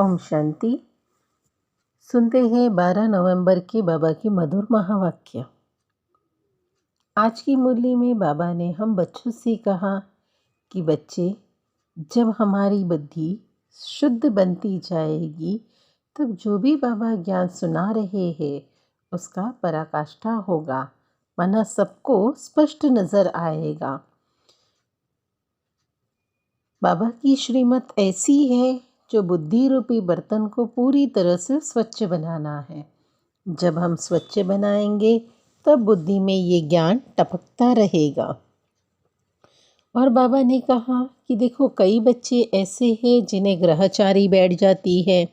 ओम शांति। सुनते हैं 12 नवंबर के बाबा की मधुर महावाक्य। आज की मुरली में बाबा ने हम बच्चों से कहा कि बच्चे, जब हमारी बुद्धि शुद्ध बनती जाएगी तब जो भी बाबा ज्ञान सुना रहे हैं उसका पराकाष्ठा होगा, माना सबको स्पष्ट नजर आएगा। बाबा की श्रीमत ऐसी है जो बुद्धि रूपी बर्तन को पूरी तरह से स्वच्छ बनाना है। जब हम स्वच्छ बनाएंगे तब बुद्धि में ये ज्ञान टपकता रहेगा। और बाबा ने कहा कि देखो, कई बच्चे ऐसे हैं जिन्हें ग्रहचारी बैठ जाती है।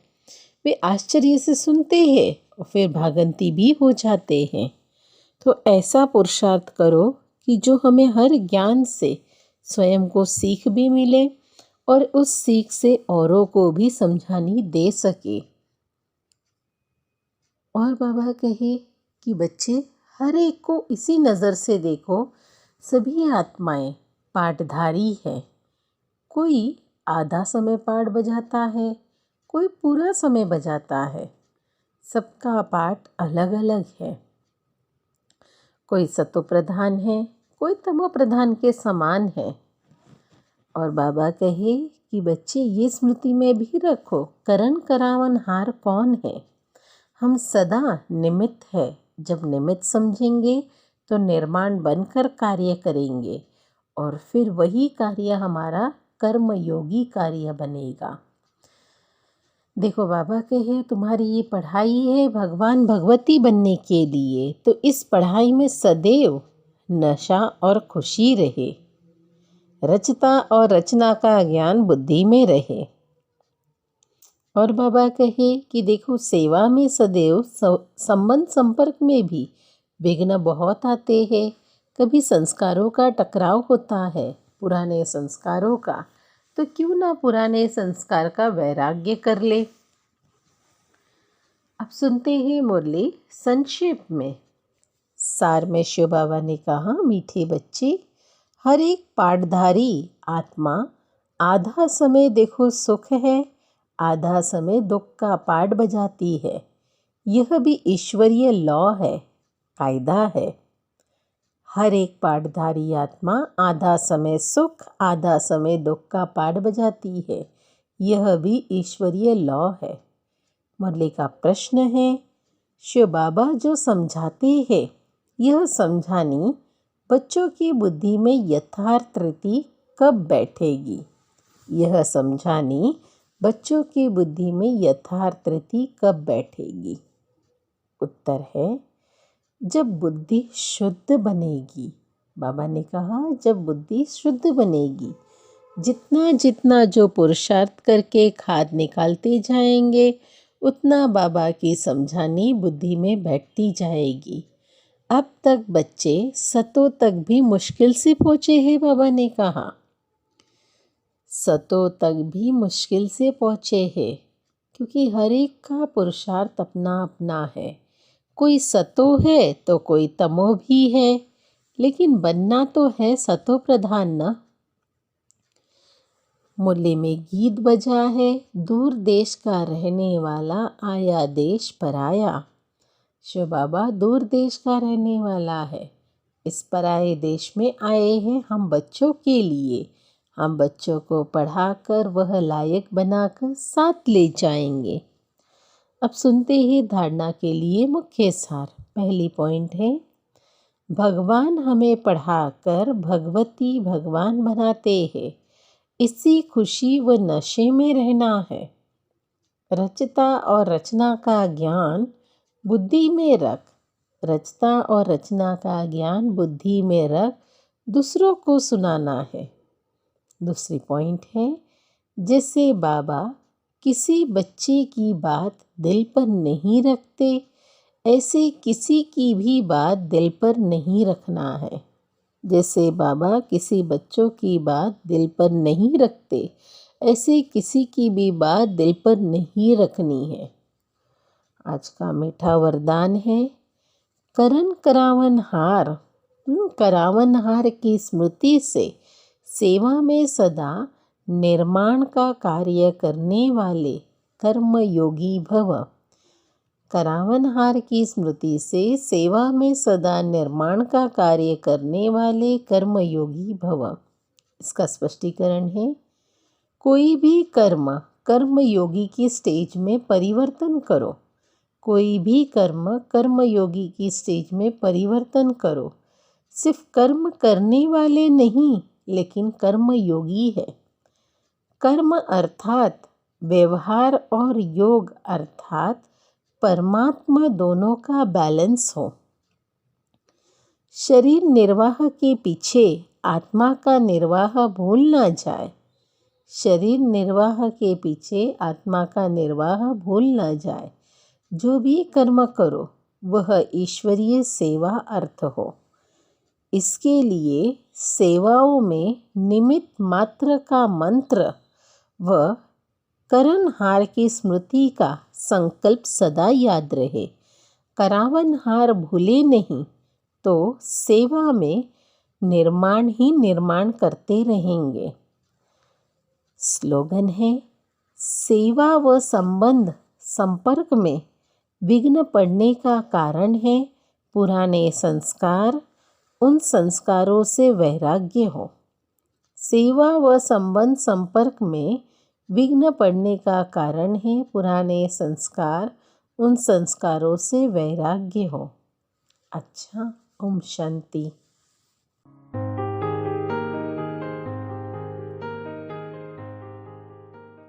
वे आश्चर्य से सुनते हैं और फिर भागंती भी हो जाते हैं। तो ऐसा पुरुषार्थ करो कि जो हमें हर ज्ञान से स्वयं को सीख भी मिले और उस सीख से औरों को भी समझानी दे सके। और बाबा कहे कि बच्चे, हर एक को इसी नज़र से देखो, सभी आत्माएं पाठधारी है। कोई आधा समय पाठ बजाता है, कोई पूरा समय बजाता है। सबका पाठ अलग अलग है। कोई सतो प्रधान है, कोई तमो प्रधान के समान है। और बाबा कहे कि बच्चे, ये स्मृति में भी रखो, करण करावन हार कौन है। हम सदा निमित्त है। जब निमित्त समझेंगे तो निर्माण बनकर कार्य करेंगे और फिर वही कार्य हमारा कर्मयोगी कार्य बनेगा। देखो, बाबा कहे तुम्हारी ये पढ़ाई है भगवान भगवती बनने के लिए, तो इस पढ़ाई में सदैव नशा और खुशी रहे। रचता और रचना का ज्ञान बुद्धि में रहे। और बाबा कहे कि देखो, सेवा में सदैव संबंध संपर्क में भी विघ्न बहुत आते हैं। कभी संस्कारों का टकराव होता है, पुराने संस्कारों का, तो क्यों ना पुराने संस्कार का वैराग्य कर ले। अब सुनते हैं मुरली संक्षेप में। सार में शिव बाबा ने कहा, मीठे बच्चे, हर एक पाठधारी आत्मा आधा समय देखो सुख है, आधा समय दुख का पाठ बजाती है। यह भी ईश्वरीय लॉ है, कायदा है। हर एक पाठधारी आत्मा आधा समय सुख, आधा समय दुख का पाठ बजाती है। यह भी ईश्वरीय लॉ है। मुरली का प्रश्न है, शिव बाबा जो समझाते हैं, यह समझानी बच्चों की बुद्धि में यथार्थ रीति कब बैठेगी। यह समझानी बच्चों की बुद्धि में यथार्थ रीति कब बैठेगी। उत्तर है, जब बुद्धि शुद्ध बनेगी। बाबा ने कहा, जब बुद्धि शुद्ध बनेगी, जितना जितना जो पुरुषार्थ करके खाद निकालते जाएंगे, उतना बाबा की समझानी बुद्धि में बैठती जाएगी। अब तक बच्चे सतों तक भी मुश्किल से पहुँचे हैं। बाबा ने कहा, सतों तक भी मुश्किल से पहुँचे हैं, क्योंकि हर एक का पुरुषार्थ अपना अपना है। कोई सतो है तो कोई तमो भी है, लेकिन बनना तो है सतो प्रधान न। मुरली में गीत बजा है, दूर देश का रहने वाला आया देश पराया। शिव बाबा दूर देश का रहने वाला है। इस पराये देश में आए हैं हम बच्चों के लिए। हम बच्चों को पढ़ाकर वह लायक बनाकर साथ ले जाएंगे। अब सुनते हैं धारणा के लिए मुख्य सार। पहली पॉइंट है, भगवान हमें पढ़ाकर भगवती भगवान बनाते हैं। इसी खुशी व नशे में रहना है। रचता और रचना का ज्ञान बुद्धि में रख। रचता और रचना का ज्ञान बुद्धि में रख, दूसरों को सुनाना है। दूसरी पॉइंट है, जैसे बाबा किसी बच्चे की बात दिल पर नहीं रखते, ऐसे किसी की भी बात दिल पर नहीं रखना है। जैसे बाबा किसी बच्चों की बात दिल पर नहीं रखते, ऐसे किसी की भी बात दिल पर नहीं रखनी है। आज का मीठा वरदान है, करण करावन हार। करावन हार की स्मृति से सेवा में सदा निर्माण का कार्य करने वाले कर्मयोगी भव। करावनहार की स्मृति से सेवा में सदा निर्माण का कार्य करने वाले कर्मयोगी भव। इसका स्पष्टीकरण है, कोई भी कर्मयोगी की स्टेज में परिवर्तन करो। कोई भी कर्मयोगी की स्टेज में परिवर्तन करो। सिर्फ कर्म करने वाले नहीं, लेकिन कर्मयोगी है। कर्म अर्थात व्यवहार और योग अर्थात परमात्मा दोनों का बैलेंस हो। शरीर निर्वाह के पीछे आत्मा का निर्वाह भूल ना जाए। शरीर निर्वाह के पीछे आत्मा का निर्वाह भूल ना जाए। जो भी कर्म करो वह ईश्वरीय सेवा अर्थ हो। इसके लिए सेवाओं में निमित्त मात्र का मंत्र व करनहार की स्मृति का संकल्प सदा याद रहे। करावनहार भूले नहीं तो सेवा में निर्माण ही निर्माण करते रहेंगे। स्लोगन है, सेवा व संपर्क में विघ्न पड़ने का कारण है पुराने संस्कार। उन संस्कारों से वैराग्य हो। सेवा व संपर्क में विघ्न पड़ने का कारण है पुराने संस्कार। उन संस्कारों से वैराग्य हो। अच्छा, ओम शांति।